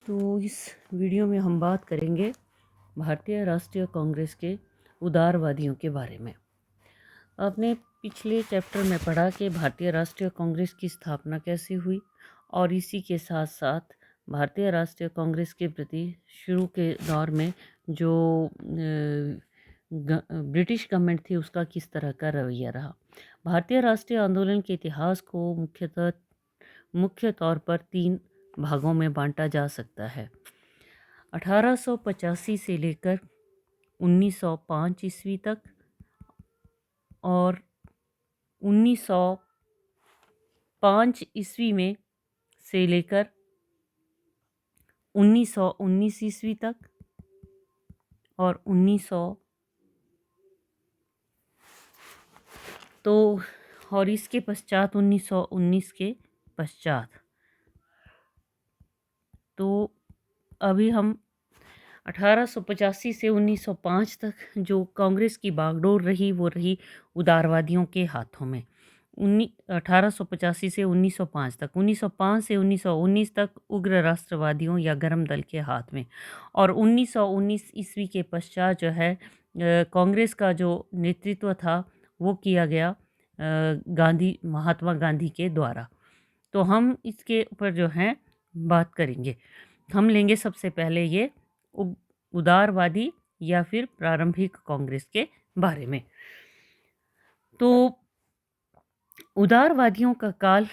तो इस वीडियो में हम बात करेंगे भारतीय राष्ट्रीय कांग्रेस के उदारवादियों के बारे में। आपने पिछले चैप्टर में पढ़ा कि भारतीय राष्ट्रीय कांग्रेस की स्थापना कैसे हुई और इसी के साथ साथ भारतीय राष्ट्रीय कांग्रेस के प्रति शुरू के दौर में जो ब्रिटिश गवर्नमेंट थी उसका किस तरह का रवैया रहा। भारतीय राष्ट्रीय आंदोलन के इतिहास को मुख्य तौर पर 3 भागों में बांटा जा सकता है। 1885 से लेकर 1905 ईस्वी तक और 1905 ईस्वी में से लेकर 1919 ईस्वी तक और इसके पश्चात 1919 के पश्चात। तो अभी हम 1885 से 1905 तक जो कांग्रेस की बागडोर रही वो रही उदारवादियों के हाथों में। 1885 से 1905 तक, 1905 से 1919 तक उग्र राष्ट्रवादियों या गरम दल के हाथ में, और 1919 ईस्वी के पश्चात जो है कांग्रेस का जो नेतृत्व था वो किया गया महात्मा गांधी के द्वारा। तो हम इसके ऊपर जो है बात करेंगे। हम लेंगे सबसे पहले ये उदारवादी या फिर प्रारंभिक कांग्रेस के बारे में। तो उदारवादियों का काल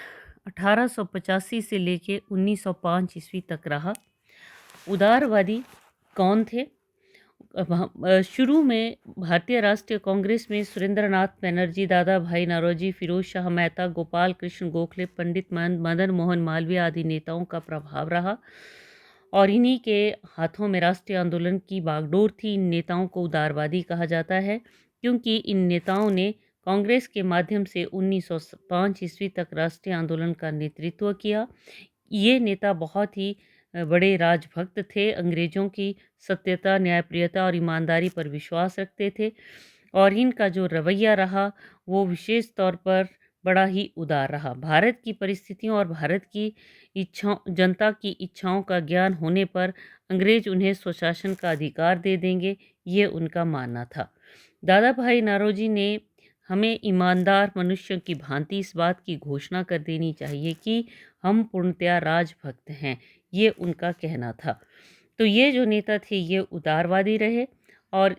1885 से लेके 1905 ईस्वी तक रहा। उदारवादी कौन थे? शुरू में भारतीय राष्ट्रीय कांग्रेस में सुरेंद्रनाथ बनर्जी, दादा भाई नौरोजी, फिरोज शाह मेहता, गोपाल कृष्ण गोखले, पंडित मदन मोहन मालवीय आदि नेताओं का प्रभाव रहा और इन्हीं के हाथों में राष्ट्रीय आंदोलन की बागडोर थी। इन नेताओं को उदारवादी कहा जाता है क्योंकि इन नेताओं ने कांग्रेस के माध्यम से 1905 ईस्वी तक राष्ट्रीय आंदोलन का नेतृत्व किया। ये नेता बहुत ही बड़े राजभक्त थे, अंग्रेजों की सत्यता, न्यायप्रियता और ईमानदारी पर विश्वास रखते थे और इनका जो रवैया रहा वो विशेष तौर पर बड़ा ही उदार रहा। भारत की परिस्थितियों और भारत की जनता की इच्छाओं का ज्ञान होने पर अंग्रेज उन्हें स्वशासन का अधिकार दे देंगे, ये उनका मानना था। दादा भाई नौरोजी ने हमें ईमानदार मनुष्यों की भांति इस बात की घोषणा कर देनी चाहिए कि हम पूर्णतया राजभक्त हैं, ये उनका कहना था। तो ये जो नेता थे ये उदारवादी रहे और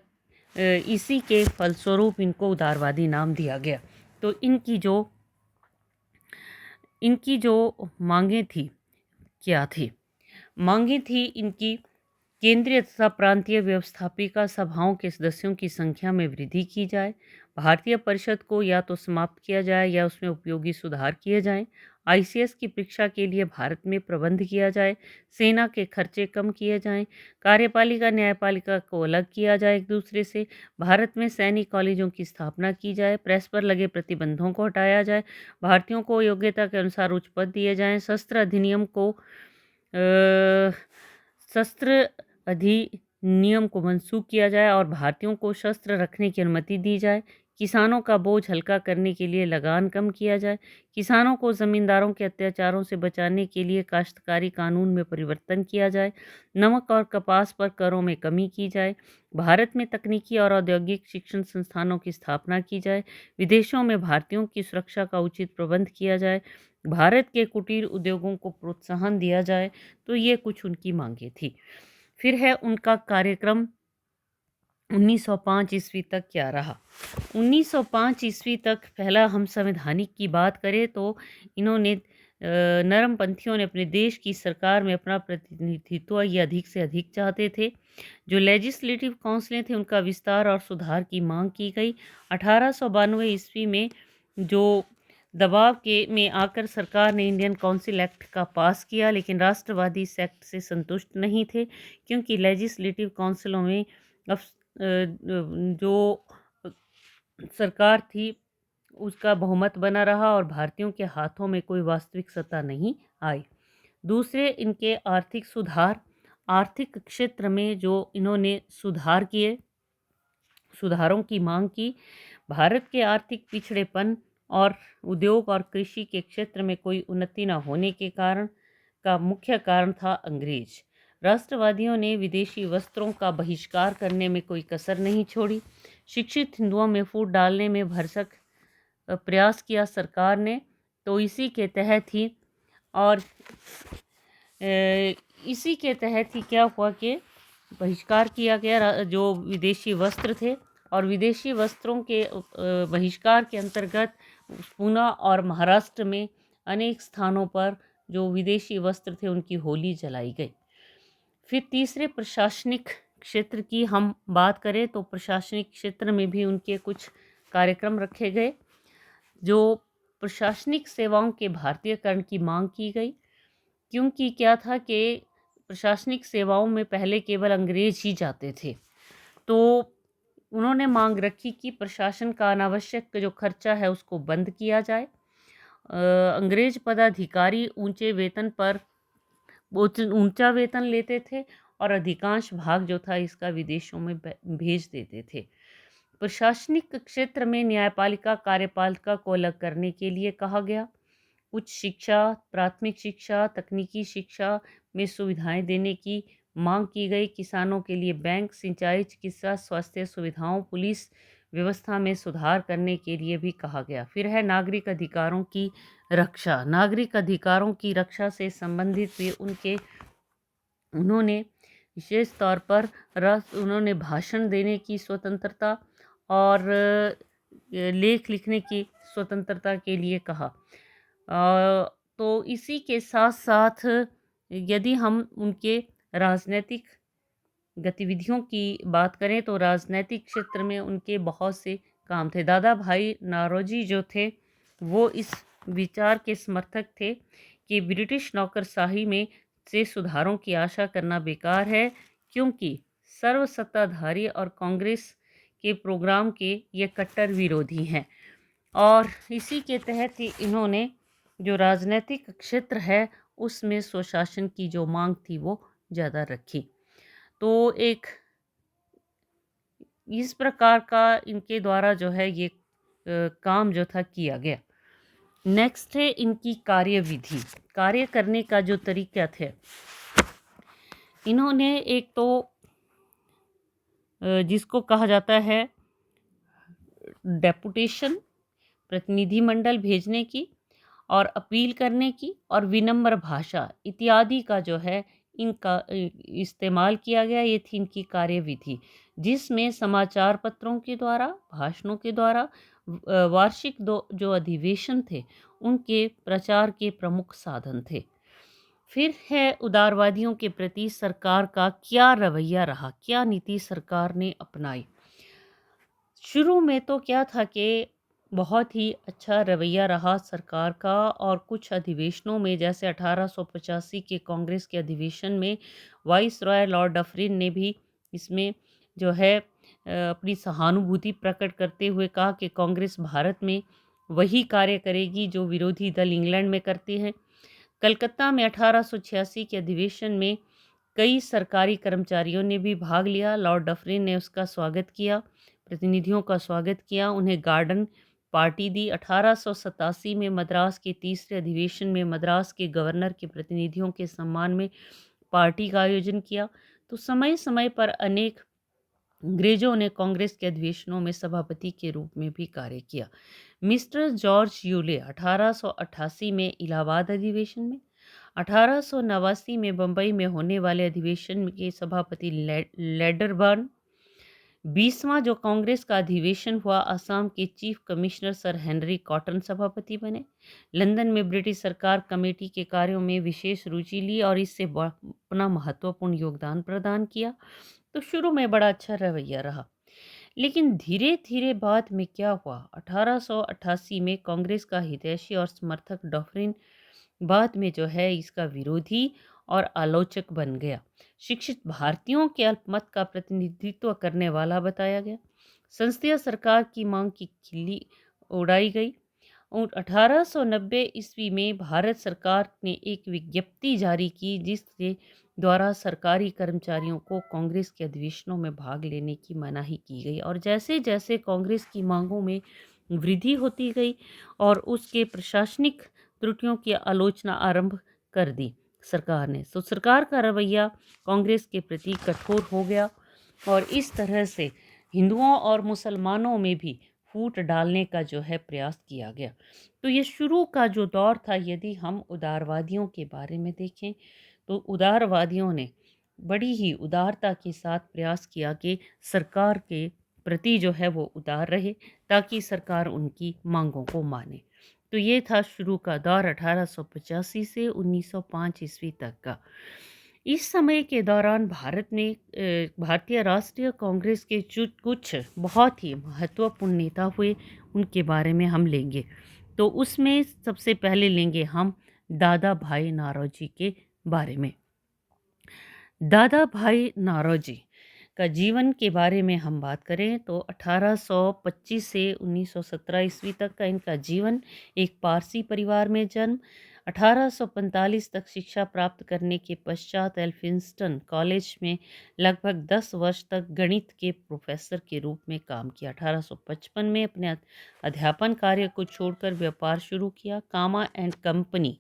इसी के फलस्वरूप इनको उदारवादी नाम दिया गया। तो इनकी जो मांगें थी क्या थी? मांगें थी इनकी केंद्रीय तथा प्रांतीय व्यवस्थापिका सभाओं के सदस्यों की संख्या में वृद्धि की जाए, भारतीय परिषद को या तो समाप्त किया जाए या उसमें उपयोगी सुधार किए जाएं, आईसीएस की परीक्षा के लिए भारत में प्रबंध किया जाए, सेना के खर्चे कम किए जाएं, कार्यपालिका न्यायपालिका को अलग किया जाए एक दूसरे से, भारत में सैनिक कॉलेजों की स्थापना की जाए, प्रेस पर लगे प्रतिबंधों को हटाया जाए, भारतीयों को योग्यता के अनुसार उच्च पद दिए जाएं, शस्त्र अधिनियम को मंसूख किया जाए और भारतीयों को शस्त्र रखने की अनुमति दी जाए, किसानों का बोझ हल्का करने के लिए लगान कम किया जाए, किसानों को ज़मींदारों के अत्याचारों से बचाने के लिए काश्तकारी कानून में परिवर्तन किया जाए, नमक और कपास पर करों में कमी की जाए, भारत में तकनीकी और औद्योगिक शिक्षण संस्थानों की स्थापना की जाए, विदेशों में भारतीयों की सुरक्षा का उचित प्रबंध किया जाए, भारत के कुटीर उद्योगों को प्रोत्साहन दिया जाए। तो ये कुछ उनकी मांगें थी। फिर है उनका कार्यक्रम 1905 ईस्वी तक क्या रहा। 1905 ईस्वी तक पहला हम संवैधानिक की बात करें तो इन्होंने नरमपंथियों ने अपने देश की सरकार में अपना प्रतिनिधित्व ये अधिक से अधिक चाहते थे। जो लेजिस्लेटिव काउंसिलें थे उनका विस्तार और सुधार की मांग की गई। 1892 ईस्वी में जो दबाव में आकर सरकार ने इंडियन काउंसिल एक्ट का पास किया, लेकिन राष्ट्रवादी इस एक्ट से संतुष्ट नहीं थे क्योंकि लेजिस्लेटिव काउंसिलों में जो सरकार थी उसका बहुमत बना रहा और भारतीयों के हाथों में कोई वास्तविक सत्ता नहीं आई। दूसरे इनके आर्थिक सुधार, आर्थिक क्षेत्र में जो इन्होंने सुधार किए, सुधारों की मांग की। भारत के आर्थिक पिछड़ेपन और उद्योग और कृषि के क्षेत्र में कोई उन्नति न होने के कारण का मुख्य कारण था अंग्रेज। राष्ट्रवादियों ने विदेशी वस्त्रों का बहिष्कार करने में कोई कसर नहीं छोड़ी। शिक्षित हिंदुओं में फूट डालने में भरसक प्रयास किया सरकार ने, तो इसी के तहत ही क्या हुआ कि बहिष्कार किया गया जो विदेशी वस्त्र थे, और विदेशी वस्त्रों के बहिष्कार के अंतर्गत पूना और महाराष्ट्र में अनेक स्थानों पर जो विदेशी वस्त्र थे उनकी होली जलाई गई। फिर तीसरे प्रशासनिक क्षेत्र की हम बात करें तो प्रशासनिक क्षेत्र में भी उनके कुछ कार्यक्रम रखे गए। जो प्रशासनिक सेवाओं के भारतीयकरण की मांग की गई, क्योंकि क्या था कि प्रशासनिक सेवाओं में पहले केवल अंग्रेज ही जाते थे, तो उन्होंने मांग रखी कि प्रशासन का अनावश्यक जो खर्चा है उसको बंद किया जाए। अंग्रेज पदाधिकारी ऊंचा वेतन लेते थे और अधिकांश भाग जो था इसका विदेशों में भेज देते थे। प्रशासनिक क्षेत्र में न्यायपालिका कार्यपालिका को अलग करने के लिए कहा गया। उच्च शिक्षा, प्राथमिक शिक्षा, तकनीकी शिक्षा में सुविधाएं देने की मांग की गई। किसानों के लिए बैंक, सिंचाई, चिकित्सा, स्वास्थ्य सुविधाओं, पुलिस व्यवस्था में सुधार करने के लिए भी कहा गया। फिर है नागरिक अधिकारों की रक्षा। नागरिक अधिकारों की रक्षा से संबंधित भी उन्होंने विशेष तौर पर उन्होंने भाषण देने की स्वतंत्रता और लेख लिखने की स्वतंत्रता के लिए कहा। तो इसी के साथ साथ यदि हम उनके राजनीतिक गतिविधियों की बात करें तो राजनीतिक क्षेत्र में उनके बहुत से काम थे। दादा भाई नौरोजी जो थे वो इस विचार के समर्थक थे कि ब्रिटिश नौकरशाही में से सुधारों की आशा करना बेकार है, क्योंकि सर्वसत्ताधारी और कांग्रेस के प्रोग्राम के ये कट्टर विरोधी हैं। और इसी के तहत ही इन्होंने जो राजनीतिक क्षेत्र है उसमें स्वशासन की जो मांग थी वो ज़्यादा रखी। तो एक इस प्रकार का इनके द्वारा जो है ये काम जो था किया गया। नेक्स्ट है इनकी कार्यविधि। कार्य करने का जो तरीका थे, इन्होंने एक तो जिसको कहा जाता है डेपुटेशन, प्रतिनिधिमंडल भेजने की और अपील करने की और विनम्र भाषा इत्यादि का जो है इनका इस्तेमाल किया गया। ये थी इनकी कार्यविधि, जिसमें समाचार पत्रों के द्वारा, भाषणों के द्वारा वार्षिक जो अधिवेशन थे उनके प्रचार के प्रमुख साधन थे। फिर है उदारवादियों के प्रति सरकार का क्या रवैया रहा, क्या नीति सरकार ने अपनाई। शुरू में तो क्या था कि बहुत ही अच्छा रवैया रहा सरकार का, और कुछ अधिवेशनों में जैसे 1885 के कांग्रेस के अधिवेशन में वाइस रॉय लॉर्ड डफरिन ने भी इसमें जो है अपनी सहानुभूति प्रकट करते हुए कहा कि कांग्रेस भारत में वही कार्य करेगी जो विरोधी दल इंग्लैंड में करते हैं। कलकत्ता में 1886 के अधिवेशन में कई सरकारी कर्मचारियों ने भी भाग लिया। लॉर्ड डफरिन ने उसका स्वागत किया, प्रतिनिधियों का स्वागत किया, उन्हें गार्डन पार्टी दी। 1887 में मद्रास के तीसरे अधिवेशन में मद्रास के गवर्नर के प्रतिनिधियों के सम्मान में पार्टी का आयोजन किया। तो समय समय पर अनेक अंग्रेजों ने कांग्रेस के अधिवेशनों में सभापति के रूप में भी कार्य किया। मिस्टर जॉर्ज यूले 1888 में इलाहाबाद अधिवेशन में, 1889 में बंबई में होने वाले अधिवेशन के सभापति लेडरबर्न, 20वां जो कांग्रेस का अधिवेशन हुआ असम के chief commissioner sir Henry cotton सभापति बने। लंदन में ब्रिटिश सरकार कमेटी के कार्यों में विशेष रुचि ली और इससे अपना महत्वपूर्ण योगदान प्रदान किया। तो शुरू में बड़ा अच्छा रवैया रहा, लेकिन धीरे धीरे बाद में क्या हुआ, 1888 में कांग्रेस का हितैषी और समर्थक डफरिन बाद में जो है इसका विरोधी और आलोचक बन गया। शिक्षित भारतीयों के अल्पमत का प्रतिनिधित्व करने वाला बताया गया। संसदीय सरकार की मांग की खिल्ली उड़ाई गई और 1890 ईस्वी में भारत सरकार ने एक विज्ञप्ति जारी की जिसके द्वारा सरकारी कर्मचारियों को कांग्रेस के अधिवेशनों में भाग लेने की मनाही की गई। और जैसे जैसे कांग्रेस की मांगों में वृद्धि होती गई और उसके प्रशासनिक त्रुटियों की आलोचना आरंभ कर दी, सरकार ने। तो सरकार का रवैया कांग्रेस के प्रति कठोर हो गया और इस तरह से हिंदुओं और मुसलमानों में भी फूट डालने का जो है प्रयास किया गया। तो ये शुरू का जो दौर था, यदि हम उदारवादियों के बारे में देखें तो उदारवादियों ने बड़ी ही उदारता के साथ प्रयास किया कि सरकार के प्रति जो है वो उदार रहे ताकि सरकार उनकी मांगों को माने। तो ये था शुरू का दौर 1885 से 1905 ईस्वी तक का। इस समय के दौरान भारत में भारतीय राष्ट्रीय कांग्रेस के कुछ बहुत ही महत्वपूर्ण नेता हुए, उनके बारे में हम लेंगे। तो उसमें सबसे पहले लेंगे हम दादा भाई नौरोजी के बारे में। दादा भाई नौरोजी का जीवन के बारे में हम बात करें तो 1825 से 1917 ईस्वी तक का इनका जीवन। एक पारसी परिवार में जन्म। 1845 तक शिक्षा प्राप्त करने के पश्चात एल्फिंस्टन कॉलेज में लगभग 10 वर्ष तक गणित के प्रोफेसर के रूप में काम किया। 1855 में अपने अध्यापन कार्य को छोड़कर व्यापार शुरू किया। कामा एंड कंपनी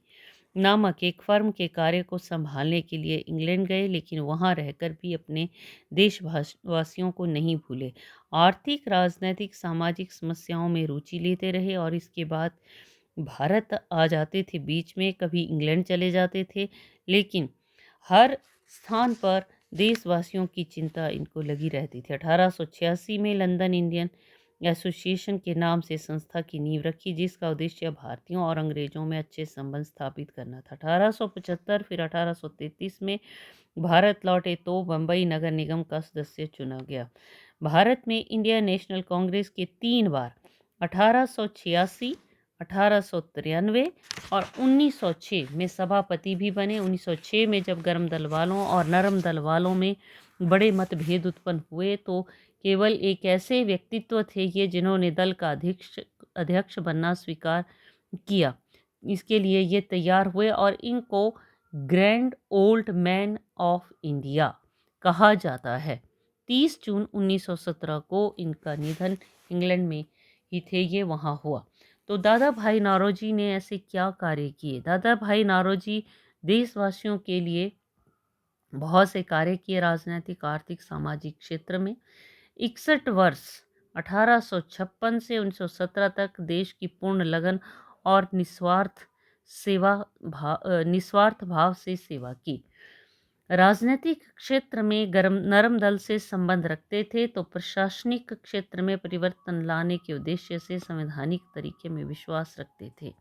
नामक एक फर्म के कार्य को संभालने के लिए इंग्लैंड गए, लेकिन वहां रहकर भी अपने देशवासियों को नहीं भूले। आर्थिक, राजनीतिक, सामाजिक समस्याओं में रुचि लेते रहे और इसके बाद भारत आ जाते थे बीच में, कभी इंग्लैंड चले जाते थे, लेकिन हर स्थान पर देशवासियों की चिंता इनको लगी रहती थी। 1886 में लंदन इंडियन एसोसिएशन के नाम से संस्था की नींव रखी, जिसका उद्देश्य भारतीयों और अंग्रेजों में अच्छे संबंध स्थापित करना था। 1875 फिर 1833 में भारत लौटे तो बम्बई नगर निगम का सदस्य चुना गया। भारत में इंडियन नेशनल कांग्रेस के 3 बार 1886, 1893 और 1906 में सभापति भी बने। 1906 में जब गर्म दल वालों और नरम दल वालों में बड़े मतभेद उत्पन्न हुए तो केवल एक ऐसे व्यक्तित्व थे ये जिन्होंने दल का अध्यक्ष बनना स्वीकार किया। इसके लिए ये तैयार हुए और इनको grand old man of India कहा जाता है। 30 जून 1917 को इनका निधन इंग्लैंड में ही थे ये वहाँ हुआ। तो दादा भाई नौरोजी ने ऐसे क्या कार्य किए? दादा भाई नौरोजी देशवासियों के लिए बहुत से कार्य किए, राजनीतिक, आर्थिक, सामाजिक क्षेत्र में। 61 वर्ष 1856 से 1917 तक देश की पूर्ण लगन और निस्वार्थ भाव से सेवा की। राजनीतिक क्षेत्र में नरम दल से संबंध रखते थे तो प्रशासनिक क्षेत्र में परिवर्तन लाने के उद्देश्य से संवैधानिक तरीके में विश्वास रखते थे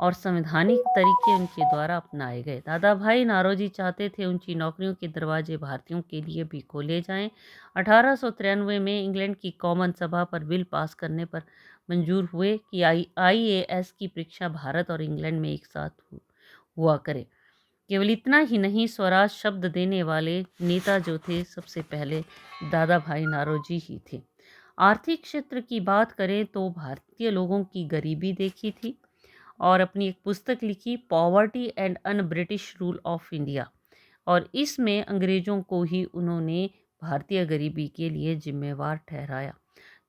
और संवैधानिक तरीके उनके द्वारा अपनाए गए। दादा भाई नौरोजी चाहते थे ऊंची नौकरियों के दरवाजे भारतीयों के लिए भी खोले जाएं। 1893 में इंग्लैंड की कॉमन सभा पर बिल पास करने पर मंजूर हुए कि IAS की परीक्षा भारत और इंग्लैंड में एक साथ हुआ करे। केवल इतना ही नहीं, स्वराज शब्द देने वाले नेता जो थे सबसे पहले दादा भाई नौरोजी ही थे। आर्थिक क्षेत्र की बात करें तो भारतीय लोगों की गरीबी देखी थी और अपनी एक पुस्तक लिखी, poverty and un British rule of India, और इसमें अंग्रेज़ों को ही उन्होंने भारतीय गरीबी के लिए जिम्मेवार ठहराया।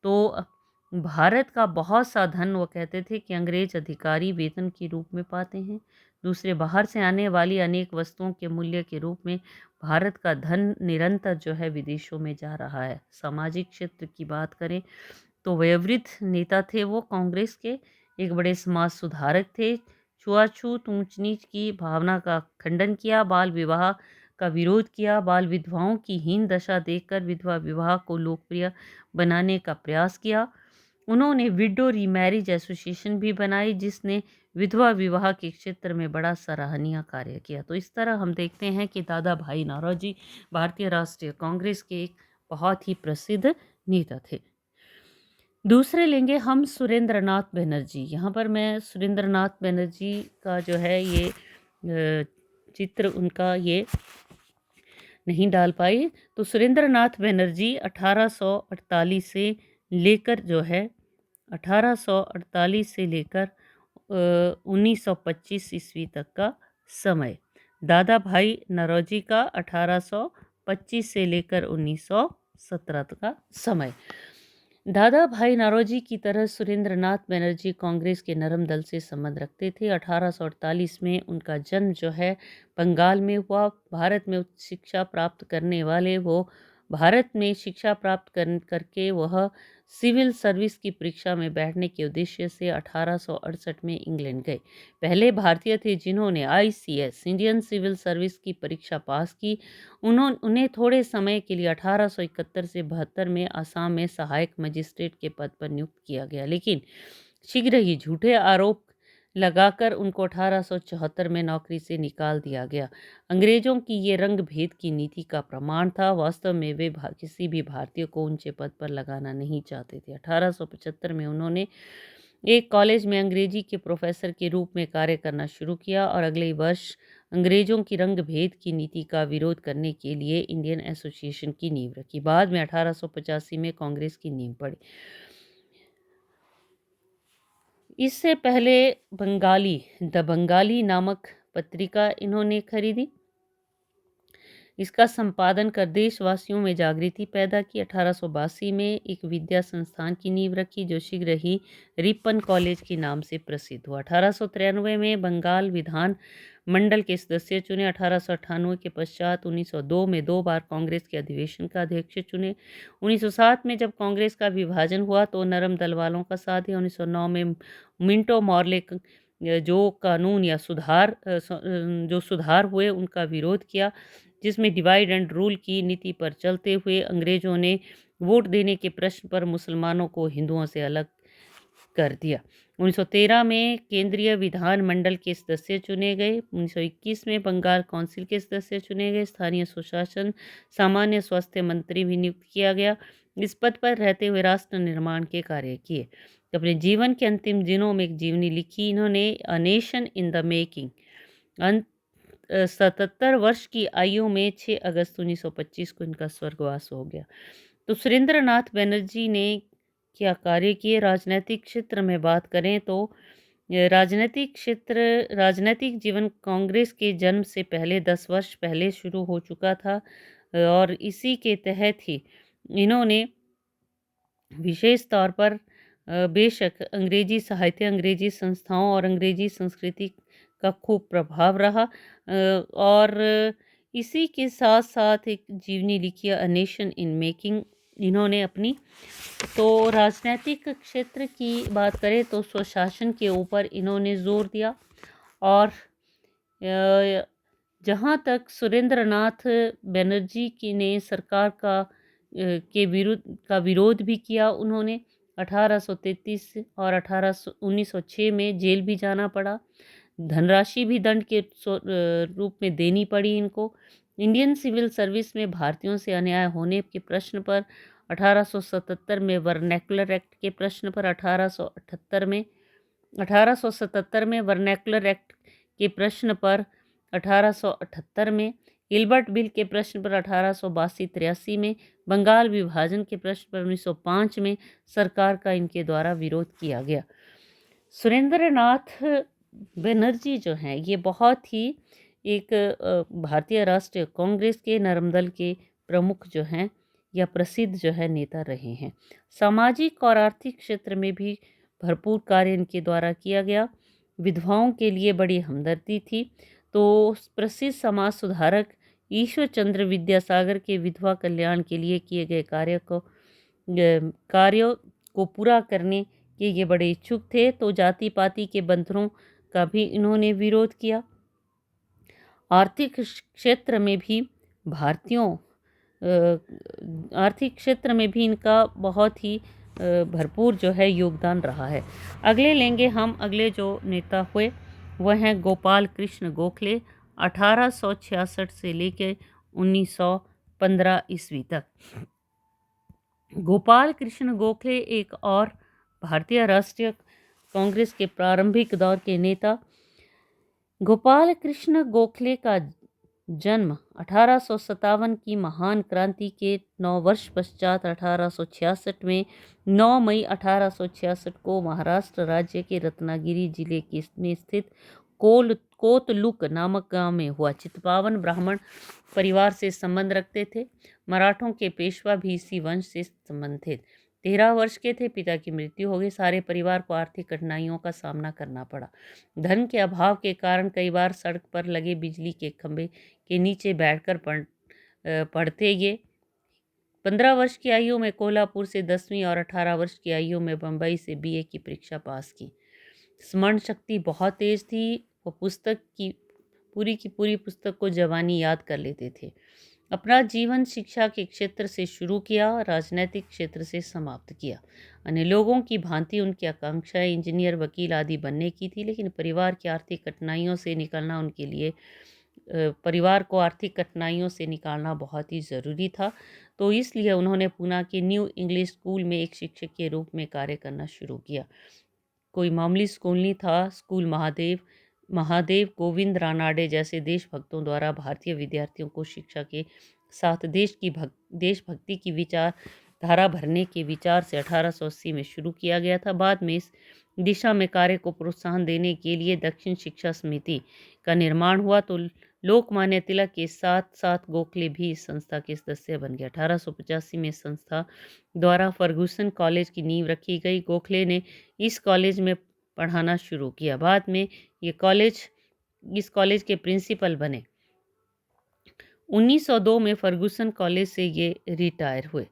तो भारत का बहुत सा धन वो कहते थे कि अंग्रेज अधिकारी वेतन के रूप में पाते हैं, दूसरे बाहर से आने वाली अनेक वस्तुओं के मूल्य के रूप में भारत का धन निरंतर जो है विदेशों में जा रहा है। सामाजिक क्षेत्र की बात करें तो वयोवृद्ध नेता थे वो कांग्रेस के, एक बड़े समाज सुधारक थे। छुआछूत, ऊंच नीच की भावना का खंडन किया, बाल विवाह का विरोध किया, बाल विधवाओं की हीन दशा देखकर विधवा विवाह को लोकप्रिय बनाने का प्रयास किया। उन्होंने विडो रीमैरिज एसोसिएशन भी बनाई जिसने विधवा विवाह के क्षेत्र में बड़ा सराहनीय कार्य किया। तो इस तरह हम देखते हैं कि दादा भाई नौरोजी भारतीय राष्ट्रीय कांग्रेस के एक बहुत ही प्रसिद्ध नेता थे। दूसरे लेंगे हम सुरेंद्रनाथ बनर्जी। यहाँ पर मैं सुरेंद्रनाथ बनर्जी का जो है ये चित्र उनका ये नहीं डाल पाई। तो सुरेंद्रनाथ बनर्जी 1848 से लेकर जो है 1848 से लेकर 1925 ईस्वी तक का समय। दादा भाई नौरोजी का 1825 से लेकर 1917 का समय। दादा भाई नौरोजी की तरह सुरेंद्रनाथ बनर्जी कांग्रेस के नरम दल से संबंध रखते थे। 1848 में उनका जन्म जो है बंगाल में हुआ। भारत में उच्च शिक्षा प्राप्त करने वाले वो भारत में शिक्षा प्राप्त करके वह सिविल सर्विस की परीक्षा में बैठने के उद्देश्य से 1868 में इंग्लैंड गए। पहले भारतीय थे जिन्होंने ICS इंडियन सिविल सर्विस की परीक्षा पास की। उन्हें थोड़े समय के लिए 1871 से 72 में असम में सहायक मजिस्ट्रेट के पद पर नियुक्त किया गया, लेकिन शीघ्र ही झूठे आरोप लगाकर उनको 1874 में नौकरी से निकाल दिया गया। अंग्रेजों की ये रंग भेद की नीति का प्रमाण था। वास्तव में वे किसी भी भारतीय को ऊंचे पद पर लगाना नहीं चाहते थे। 1875 में उन्होंने एक कॉलेज में अंग्रेजी के प्रोफेसर के रूप में कार्य करना शुरू किया और अगले वर्ष अंग्रेजों की रंग भेद की नीति का विरोध करने के लिए इंडियन एसोसिएशन की नींव रखी। बाद में 1885 में कांग्रेस की नींव पड़ी। इससे पहले द बंगाली नामक पत्रिका इन्होंने खरीदी। इसका संपादन कर देशवासियों में जागृति पैदा की। 1882 में एक विद्या संस्थान की नींव रखी जो शीघ्र ही रिपन कॉलेज के नाम से प्रसिद्ध हुआ। 1893 में बंगाल विधान मंडल के सदस्य चुने। 1898 के पश्चात 1902 में 2 बार कांग्रेस के अधिवेशन का अध्यक्ष चुने। 1907 में जब कांग्रेस का विभाजन हुआ तो नरम दल वालों का साथ दिया। 1909 में मिंटो मॉर्ले जो कानून या सुधार हुए उनका विरोध किया, जिसमें डिवाइड एंड रूल की नीति पर चलते हुए अंग्रेजों ने वोट देने के प्रश्न पर मुसलमानों को हिंदुओं से अलग कर दिया। 1913 में केंद्रीय विधान मंडल के सदस्य चुने गए। 1921 में बंगाल काउंसिल के सदस्य चुने गए। स्थानीय सुशासन सामान्य स्वास्थ्य मंत्री भी नियुक्त किया गया। इस पद पर रहते हुए राष्ट्र निर्माण के कार्य किए। अपने जीवन के अंतिम दिनों में एक जीवनी लिखी इन्होंने, a nation in the making. 77 वर्ष की आयु में 6 अगस्त 1925 को इनका स्वर्गवास हो गया। तो सुरेंद्रनाथ बनर्जी ने क्या कार्य किए? राजनीतिक क्षेत्र में बात करें तो राजनीतिक जीवन कांग्रेस के जन्म से पहले 10 वर्ष पहले शुरू हो चुका था और इसी के तहत ही इन्होंने विशेष तौर पर बेशक अंग्रेजी साहित्य, अंग्रेजी संस्थाओं और अंग्रेजी संस्कृति का खूब प्रभाव रहा और इसी के साथ साथ एक जीवनी लिखी, अ नेशन इन मेकिंग इन्होंने अपनी। तो राजनीतिक क्षेत्र की बात करें तो स्वशासन के ऊपर इन्होंने जोर दिया और जहाँ तक सुरेंद्रनाथ बनर्जी की ने सरकार के विरोध भी किया। उन्होंने 1833 और 1906 में जेल भी जाना पड़ा। धनराशि भी दंड के रूप में देनी पड़ी इनको। इंडियन सिविल सर्विस में भारतीयों से अन्याय होने के प्रश्न पर 1877 में वर्नैकुलर एक्ट के प्रश्न पर 1877 में वर्नैकुलर एक्ट के प्रश्न पर 1878 में गिलबर्ट बिल के प्रश्न पर 1882-83 में बंगाल विभाजन के प्रश्न पर 1905 में सरकार का इनके द्वारा विरोध किया गया। सुरेंद्रनाथ बनर्जी जो हैं ये बहुत ही एक भारतीय राष्ट्रीय कांग्रेस के नरम दल के प्रमुख जो हैं या प्रसिद्ध जो है नेता रहे हैं। सामाजिक और आर्थिक क्षेत्र में भी भरपूर कार्य इनके द्वारा किया गया। विधवाओं के लिए बड़ी हमदर्दी थी। तो प्रसिद्ध समाज सुधारक ईश्वर चंद्र विद्यासागर के विधवा कल्याण के लिए किए गए कार्यों को पूरा करने के ये बड़े इच्छुक थे। तो जाति पाति के बंधनों का भी इन्होंने विरोध किया। आर्थिक क्षेत्र में भी इनका बहुत ही भरपूर जो है योगदान रहा है। अगले लेंगे हम, अगले जो नेता हुए वह हैं गोपाल कृष्ण गोखले। 1866 से लेकर 1915 ईस्वी तक गोपाल कृष्ण गोखले एक और भारतीय राष्ट्रीय कांग्रेस के प्रारंभिक दौर के नेता। गोपाल कृष्ण गोखले का जन्म 1857 की महान क्रांति के 9 वर्ष पश्चात 1866 में 9 मई 1866 को महाराष्ट्र राज्य के रत्नागिरी जिले में स्थित कोतलुक नामक गांव में हुआ। चित्पावन ब्राह्मण परिवार से संबंध रखते थे। मराठों के पेशवा भी इसी वंश से संबंधित। 13 वर्ष के थे, पिता की मृत्यु हो गई। सारे परिवार को आर्थिक कठिनाइयों का सामना करना पड़ा। धन के अभाव के कारण कई बार सड़क पर लगे बिजली के खंभे के नीचे बैठकर पढ़ते ये। 15 वर्ष की आयु में कोल्हापुर से 10वीं और 18 वर्ष की आयु में बम्बई से बीए की परीक्षा पास की। स्मरण शक्ति बहुत तेज थी। वो पुस्तक की पूरी पुस्तक को जवानी याद कर लेते थे। अपना जीवन शिक्षा के क्षेत्र से शुरू किया, राजनीतिक क्षेत्र से समाप्त किया। अन्य लोगों की भांति उनकी आकांक्षाएं इंजीनियर, वकील आदि बनने की थी, लेकिन परिवार को आर्थिक कठिनाइयों से निकालना बहुत ही ज़रूरी था। तो इसलिए उन्होंने पूना के न्यू इंग्लिश स्कूल में एक शिक्षक के रूप में कार्य करना शुरू किया। कोई मामूली स्कूल नहीं था। स्कूल महादेव गोविंद रानाडे जैसे देशभक्तों द्वारा भारतीय विद्यार्थियों को शिक्षा के साथ देशभक्ति की विचारधारा भरने के विचार से 1880 में शुरू किया गया था। बाद में इस दिशा में कार्य को प्रोत्साहन देने के लिए दक्षिण शिक्षा समिति का निर्माण हुआ, तो लोकमान्य तिलक के साथ साथ गोखले भी इस संस्था के सदस्य बन गए। 1885 में संस्था द्वारा फर्गुसन कॉलेज की नींव रखी गई। गोखले ने इस कॉलेज में पढ़ाना शुरू किया। बाद में इस कॉलेज के प्रिंसिपल बने। 1902 में फर्गुसन कॉलेज से ये रिटायर हुए।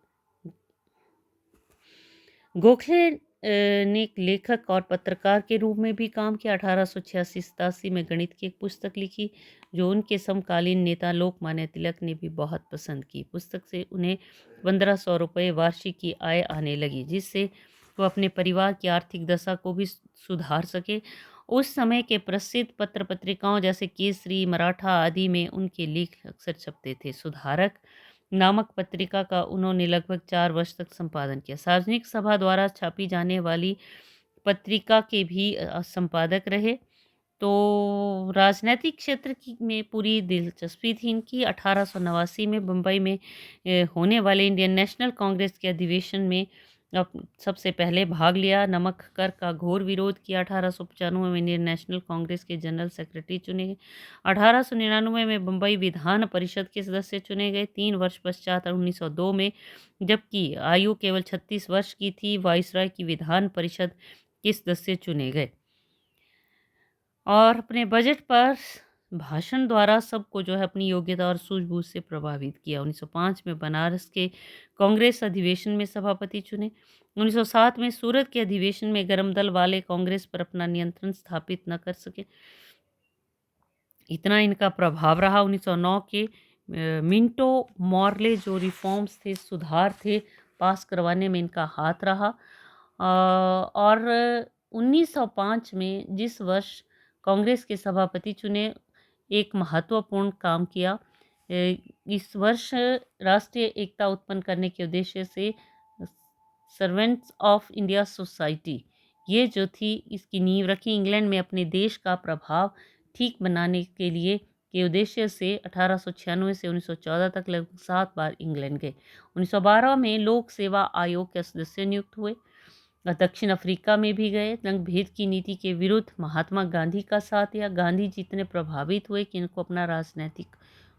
गोखले ने एक लेखक और पत्रकार के रूप में भी काम किया। 1886-87 में गणित की एक पुस्तक लिखी जो उनके समकालीन नेता लोकमान्य तिलक ने भी बहुत पसंद की। पुस्तक से उन्हें 1500 रुपये वार्षिक की आय आने लगी, जिससे वो अपने परिवार की आर्थिक दशा को भी सुधार सके। उस समय के प्रसिद्ध पत्र पत्रिकाओं जैसे केसरी, मराठा आदि में उनके लेख अक्सर छपते थे। सुधारक नामक पत्रिका का उन्होंने लगभग 4 वर्ष तक संपादन किया। सार्वजनिक सभा द्वारा छापी जाने वाली पत्रिका के भी संपादक रहे। तो राजनीतिक क्षेत्र में पूरी दिलचस्पी थी इनकी। 1889 में बम्बई में होने वाले इंडियन नेशनल कांग्रेस के अधिवेशन में सबसे पहले भाग लिया। नमक कर का घोर विरोध किया। 1895 में इंडियन नेशनल कांग्रेस के जनरल सेक्रेटरी चुने गए। 1899 में बम्बई विधान परिषद के सदस्य चुने गए। 3 वर्ष पश्चात 1902 में, जबकि आयु केवल 36 वर्ष की थी, वाइसराय की विधान परिषद के सदस्य चुने गए और अपने बजट पर भाषण द्वारा सबको अपनी योग्यता और सूझबूझ से प्रभावित किया। 1905 में बनारस के कांग्रेस अधिवेशन में सभापति चुने। 1907 में सूरत के अधिवेशन में गरम दल वाले कांग्रेस पर अपना नियंत्रण स्थापित न कर सके, इतना इनका प्रभाव रहा। 1909 के मिंटो मॉर्ले जो रिफॉर्म्स थे, सुधार थे, पास करवाने में इनका हाथ रहा। और 1905 में जिस वर्ष कांग्रेस के सभापति चुने, एक महत्वपूर्ण काम किया। इस वर्ष राष्ट्रीय एकता उत्पन्न करने के उद्देश्य से सर्वेंट्स ऑफ इंडिया सोसाइटी ये जो थी, इसकी नींव रखी। इंग्लैंड में अपने देश का प्रभाव ठीक बनाने के लिए के उद्देश्य से 1896 से 1914 तक लगभग 7 बार इंग्लैंड गए। 1912 में लोक सेवा आयोग के सदस्य नियुक्त हुए। दक्षिण अफ्रीका में भी गए। रंग भेद की नीति के विरुद्ध महात्मा गांधी का साथ दिया। गांधी जी इतने प्रभावित हुए कि इनको अपना राजनीतिक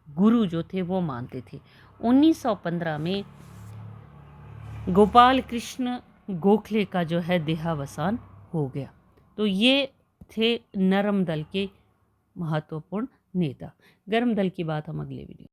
गुरु जो थे वो मानते थे। 1915 में गोपाल कृष्ण गोखले का देहावसान हो गया। तो ये थे नरम दल के महत्वपूर्ण नेता। गर्म दल की बात हम अगले वीडियो